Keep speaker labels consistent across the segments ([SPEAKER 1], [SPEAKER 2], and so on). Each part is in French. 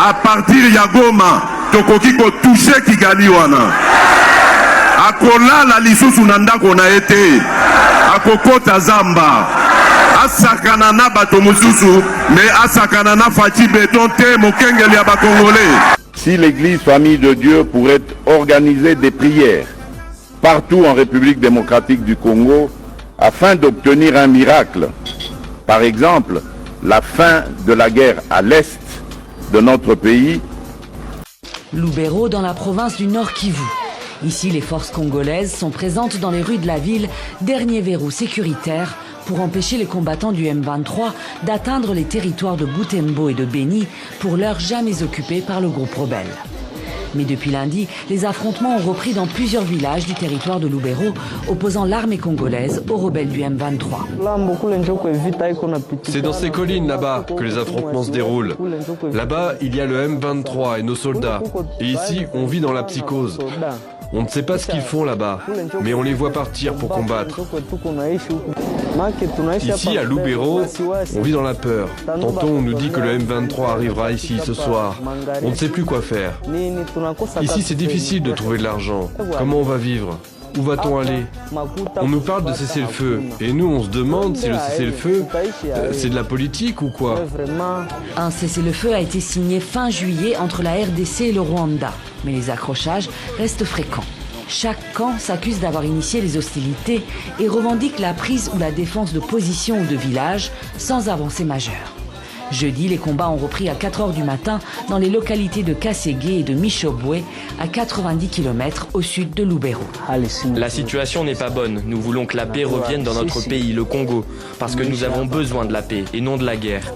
[SPEAKER 1] à partir ya Goma tokoki ko toucher Kigali wana akola la lisusu na ndako na ete akokota zamba asakana na bato mususu mais asakana na faci beton te mokengeli ya bakongolais.
[SPEAKER 2] Si l'église Famille de Dieu pourrait organiser des prières partout en République démocratique du Congo afin d'obtenir un miracle, par exemple la fin de la guerre à l'est de notre pays.
[SPEAKER 3] Lubero dans la province du Nord Kivu. Ici, les forces congolaises sont présentes dans les rues de la ville, dernier verrou sécuritaire pour empêcher les combattants du M23 d'atteindre les territoires de Butembo et de Beni, pour l'heure jamais occupés par le groupe rebelle. Mais depuis lundi, les affrontements ont repris dans plusieurs villages du territoire de Lubero, opposant l'armée congolaise aux rebelles du M23.
[SPEAKER 4] C'est dans ces collines là-bas que les affrontements se déroulent. Là-bas, il y a le M23 et nos soldats. Et ici, on vit dans la psychose. On ne sait pas ce qu'ils font là-bas, mais on les voit partir pour combattre. Ici, à Lubero, on vit dans la peur. Tantôt, on nous dit que le M23 arrivera ici ce soir. On ne sait plus quoi faire. Ici, c'est difficile de trouver de l'argent. Comment on va vivre? Où va-t-on aller? On nous parle de cessez-le-feu. Et nous, on se demande si le cessez-le-feu, c'est de la politique ou quoi?
[SPEAKER 3] Un cessez-le-feu a été signé fin juillet entre la RDC et le Rwanda. Mais les accrochages restent fréquents. Chaque camp s'accuse d'avoir initié les hostilités et revendique la prise ou la défense de positions ou de villages sans avancée majeure. Jeudi, les combats ont repris à 4 h du matin dans les localités de Kasségué et de Michobwe, à 90 km au sud de Lubero.
[SPEAKER 5] La situation n'est pas bonne. Nous voulons que la paix revienne dans notre pays, le Congo, parce que nous avons besoin de la paix et non de la guerre.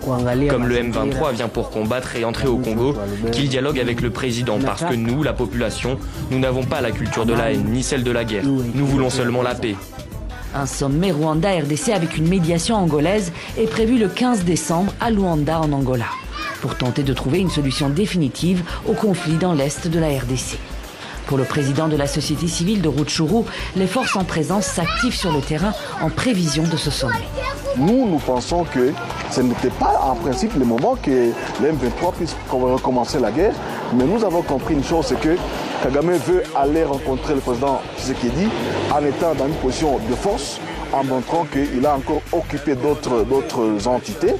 [SPEAKER 5] Comme le M23 vient pour combattre et entrer au Congo, qu'il dialogue avec le président, parce que nous, la population, nous n'avons pas la culture de la haine, ni celle de la guerre. Nous voulons seulement la paix.
[SPEAKER 3] Un sommet Rwanda-RDC avec une médiation angolaise est prévu le 15 décembre à Luanda en Angola, pour tenter de trouver une solution définitive au conflit dans l'est de la RDC. Pour le président de la société civile de Rutshuru, les forces en présence s'activent sur le terrain en prévision de ce sommet.
[SPEAKER 6] Nous pensons que ce n'était pas en principe le moment que le M23 puisse recommencer la guerre, mais nous avons compris une chose, c'est que Kagame veut aller rencontrer le président Tshisekedi en étant dans une position de force, en montrant qu'il a encore occupé d'autres entités.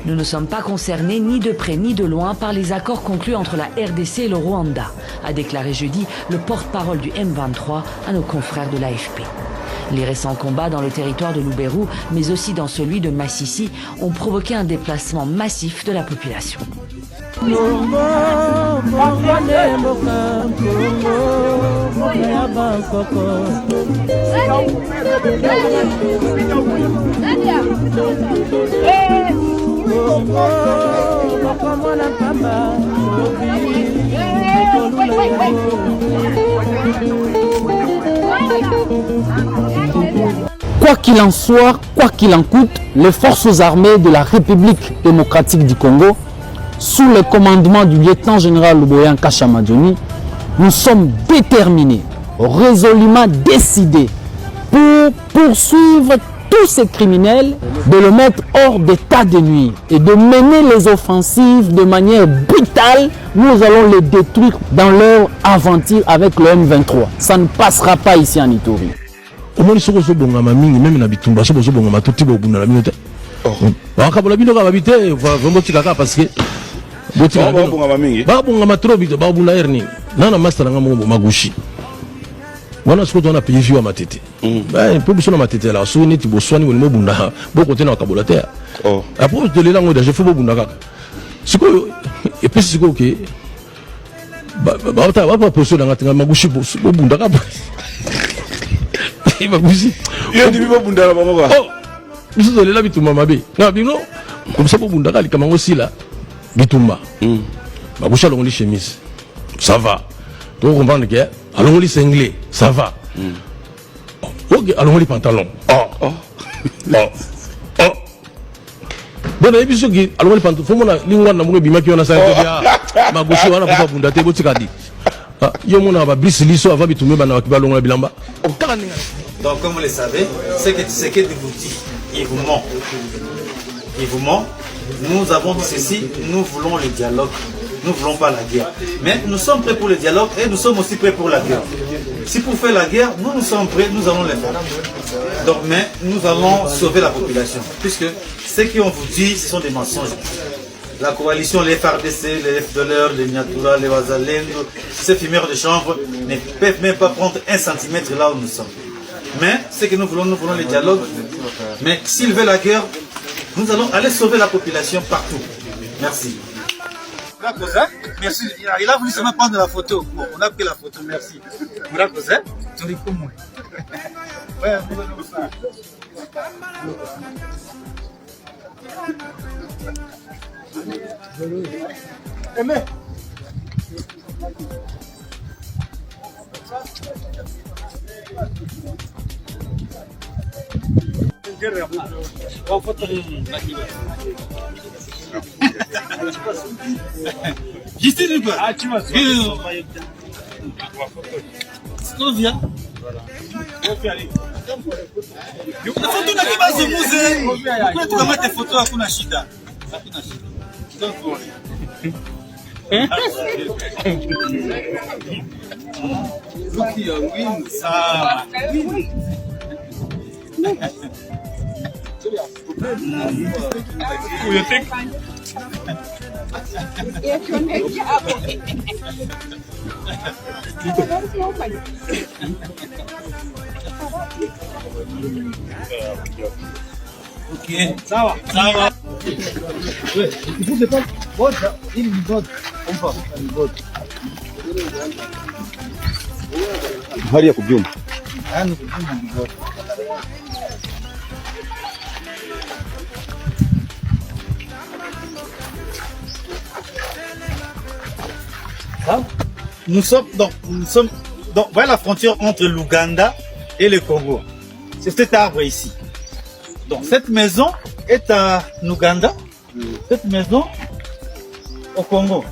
[SPEAKER 3] Nous ne sommes pas concernés ni de près ni de loin par les accords conclus entre la RDC et le Rwanda, a déclaré jeudi le porte-parole du M23 à nos confrères de l'AFP. Les récents combats dans le territoire de Lubero, mais aussi dans celui de Massissi, ont provoqué un déplacement massif de la population.
[SPEAKER 7] Quoi qu'il en soit, quoi qu'il en coûte, les forces armées de la République démocratique du Congo, sous le commandement du lieutenant-général Luboya Nkasha-Madjoni, nous sommes déterminés, résolument décidés pour poursuivre tous ces criminels, de le mettre hors d'état de nuire et de mener les offensives de manière brutale. Nous allons les détruire dans leur aventure avec le M23. Ça ne passera pas ici en Ituri.
[SPEAKER 8] Omoni soko so bonga mamingi même na bitumba so bonga matuti bo buna la minute. Wakabola bino ka babite vraiment tikaka parce que botika bonga mamingi. Ba bonga matro bito ba buna erni. Nana master nga mo magushi. Wana soko tona pays vieux matete. Ba peu biso na matete la so neti bo swani mo bunda bo côté na wakabola te. Après de l'élan ngo je fais bo bunda kaka. Siko et puis siko ke ba ta ba poso na ngatinga magushi bo bunda kaka. Il va bouger. Il a dit que bunda la maman. Oh, nous sommes là bitumba mabe. Na bino comme ça bunda kali kama aussi là bitumba. Ba boucha longi chemise. Ça va. Donc on va ne que allons li singlet. Ça va. OK, allons li pantalon. Oh. Bon et puis ce qui allons li pantalon. Faut mona lingwa na mo bima ki ona sa ya. Ma gauche wana pour bunda te botika di. Yo mona ba blis liso ava bitumba bana wa kibalongo la bilamba.
[SPEAKER 9] Donc, comme vous le savez, ce que Tshisekedi vous dit, il vous ment. vivement, nous avons dit ceci, nous voulons le dialogue, nous ne voulons pas la guerre. Mais nous sommes prêts pour le dialogue et nous sommes aussi prêts pour la guerre. Si pour faire la guerre, nous sommes prêts, nous allons le faire. Donc, mais nous allons sauver la population, puisque ce qu'on vous dit, ce sont des mensonges. La coalition, les FARDC, les FDLR, les Nyatura, les Wazalendo, ces fumeurs de chanvre ne peuvent même pas prendre 1 centimètre là où nous sommes. Mais ce que nous voulons le dialogue. Mais s'ils veulent la guerre, nous allons aller sauver la population partout. Merci. Merci. Il a voulu seulement prendre la photo. Bon, on a pris la photo, merci. Aimé. Juste quoi? Ah, tu m'as dit. On vient. Photo na kibazo muze. Kwa tukamata photo hakuna shida. Hakuna shida. Look here, win sama. You think? Ok, sawa, sawa. Il faut pas vote, il vote. On va vote.
[SPEAKER 10] Hali ya kubyuma.
[SPEAKER 9] Nous sommes voilà la frontière entre l'Ouganda et le Congo. C'est cet arbre ici. Donc cette maison est à Ouganda, cette maison au Congo.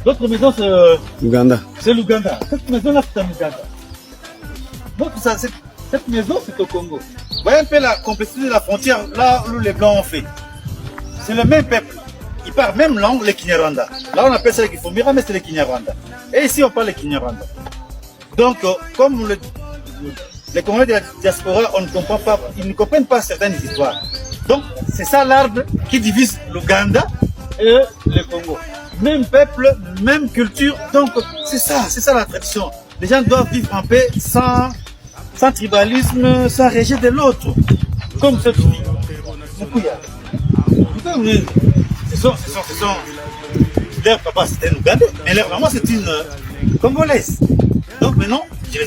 [SPEAKER 9] L'autre maison c'est
[SPEAKER 10] Uganda.
[SPEAKER 9] C'est l'Ouganda. Cette maison là c'est à Ouganda. Donc ça, cette maison c'est au Congo. Vous voyez un peu la complexité de la frontière là où les Blancs ont fait. C'est le même peuple. Ils parlent même langue, le Kinyarwanda. Là on appelle ça le Kifumbira, mais c'est le Kinyarwanda. Et ici on parle le Kinyarwanda. Donc comme les Congolais de la diaspora, on ne comprend pas, ils ne comprennent pas certaines histoires. Donc c'est ça l'arbre qui divise l'Ouganda et le Congo. Même peuple, même culture, donc c'est ça la tradition. Les gens doivent vivre en paix sans tribalisme, sans rejet de l'autre. Comme cette fille. Leur papa c'était un Ougandais, mais leur maman c'est une Congolaise. Donc maintenant, je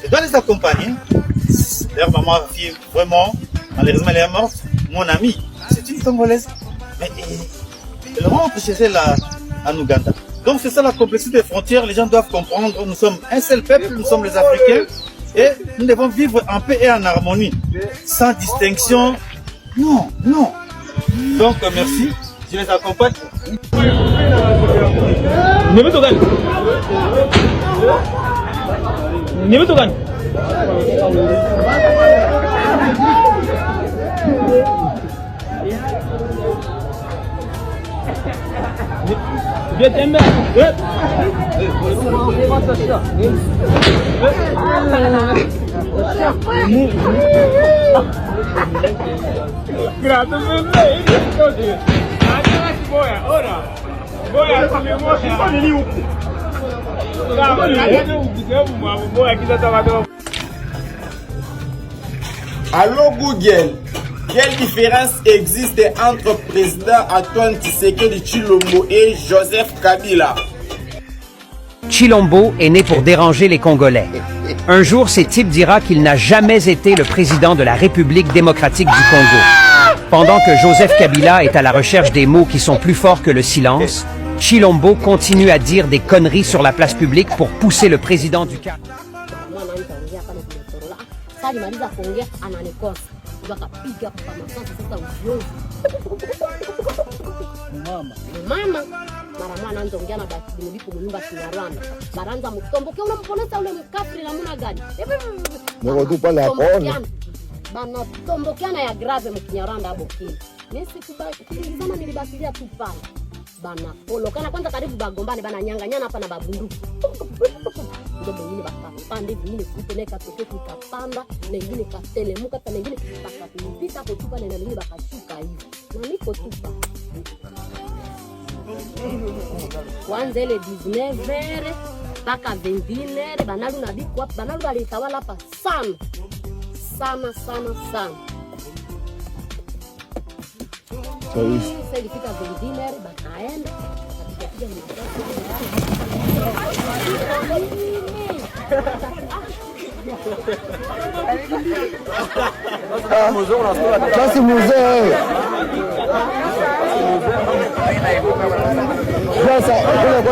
[SPEAKER 9] dois les accompagner. Leur maman fille vraiment, malheureusement elle est morte. Mon amie, c'est une Congolaise. Mais elle rentre chez elle en Ouganda. Donc c'est ça la complexité des frontières, les gens doivent comprendre. Nous sommes un seul peuple, nous sommes les Africains. Et nous devons vivre en paix et en harmonie. Sans distinction. Non. Donc merci, je les accompagne.
[SPEAKER 11] Allô Google, quelle différence existe entre président Antoine Tshisekedi Tshilombo et Joseph Kabila?
[SPEAKER 12] Tshilombo est né pour déranger les Congolais. Un jour, ces types dira qu'il n'a jamais été le président de la République démocratique du Congo. Pendant que Joseph Kabila est à la recherche des mots qui sont plus forts que le silence, Tshilombo continue à dire des conneries sur la place publique pour pousser le président du Canada.
[SPEAKER 13] Banatombokiana ya grave mu Kinyarwanda hapo kile. Nesi kuingizana nilibakilia tu pale. Bana polokana kwanza karibu bagombane bana nyanganyana hapa na babunduki. Ndio wengine bakapanda vingine kuteneka tokeo ikapanda na wengine katelemuka hata wengine bakapita hapo tu pale na wengine bakashuka hivi. Na niko tupa. Kwanza ile 19h mpaka 21h banalu na biko hapa banalu walitawala hapa sana. Sana. Sasa ilifika 21h bakaenda
[SPEAKER 14] Basi mzee. Sasa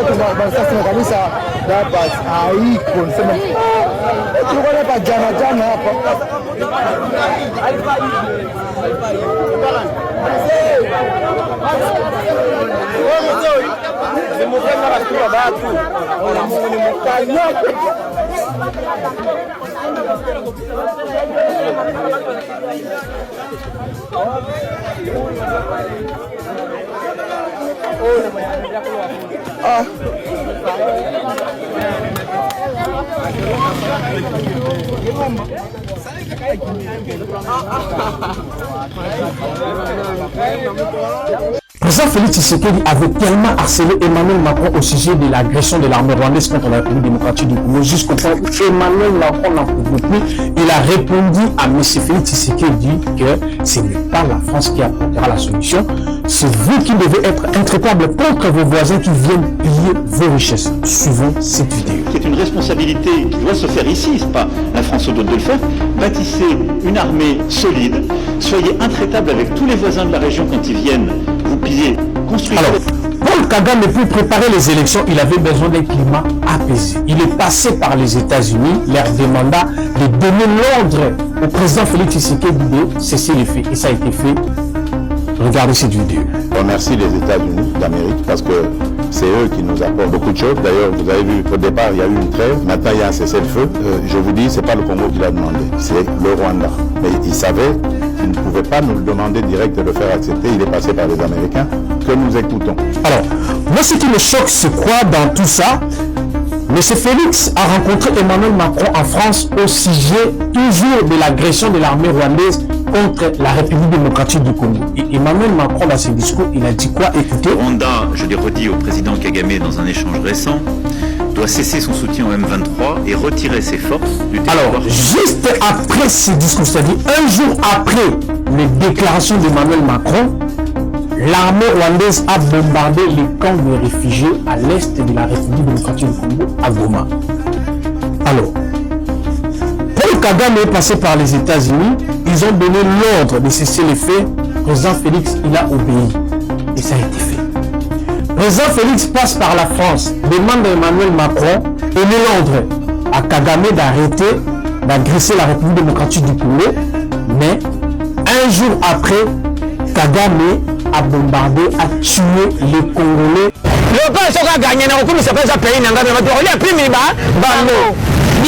[SPEAKER 14] kuna kwa basi kabisa hapa haiko nisema. Tulikuwa hapa jana hapa.
[SPEAKER 7] Président Félix Tshisekedi avait tellement harcelé Emmanuel Macron au sujet de l'agression de l'armée rwandaise contre la République démocratique du Congo jusqu'au point où Emmanuel Macron n'en pouvait plus. Il a répondu à M. Félix Tshisekedi que ce n'est pas la France qui apportera la solution, c'est vous qui devez être intraitable contre vos voisins qui viennent piller vos richesses. Suivons cette vidéo.
[SPEAKER 15] C'est une responsabilité qui doit se faire ici, c'est pas la France au dos de le faire. Bâtissez une armée solide, soyez intraitable avec tous les voisins de la région quand ils viennent vous piller. Construisez.
[SPEAKER 7] Alors, Paul Kagame, pour préparer les élections, il avait besoin d'un climat apaisé. Il est passé par les États-Unis, leur demanda de donner l'ordre au président Félix Tshisekedi de cesser les faits. Et ça a été fait. Regardez cette vidéo.
[SPEAKER 2] On remercie les États-Unis d'Amérique parce que c'est eux qui nous apportent beaucoup de choses. D'ailleurs, vous avez vu, au départ, il y a eu une trêve. Maintenant, il y a un cessez-le-feu. Je vous dis, c'est pas le Congo qui l'a demandé, c'est le Rwanda. Mais il savait qu'il ne pouvait pas nous le demander direct de le faire accepter. Il est passé par les Américains que nous écoutons.
[SPEAKER 7] Alors, moi, ce qui me choque, c'est quoi dans tout ça? M. Félix a rencontré Emmanuel Macron en France au sujet toujours de l'agression de l'armée rwandaise contre la République démocratique du Congo. Et Emmanuel Macron, dans ses discours, il a dit quoi? Écoutez.
[SPEAKER 15] Rwanda, je l'ai redit au président Kagame dans un échange récent, doit cesser son soutien au M23 et retirer ses forces du territoire.
[SPEAKER 7] Alors, juste après ces discours, c'est-à-dire un jour après les déclarations d'Emmanuel Macron, l'armée rwandaise a bombardé les camps de réfugiés à l'est de la République démocratique du Congo, à Goma. Alors, Paul Kagame est passé par les États-Unis, ils ont donné l'ordre de cesser les faits. Président Félix, il a obéi. Et ça a été fait. Président Félix passe par la France, demande à Emmanuel Macron et met l'ordre à Kagame d'arrêter d'agresser la République démocratique du Congo. Mais un jour après, Kagame a bombardé, a tué les Congolais. Le pays a gagné, on a commencé à faire pays, on a pris mes ballons.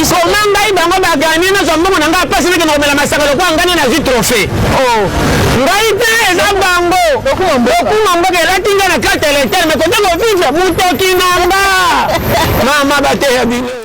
[SPEAKER 7] Comment bango ba gagné na zombo na nga pasi na ngomela masaka ko ngani na trophée. Oh. Ngai te eza bango. Okumamba ke la tinga na carte électorale mais ko vivre mutoki namba. Mama ba te ya bino.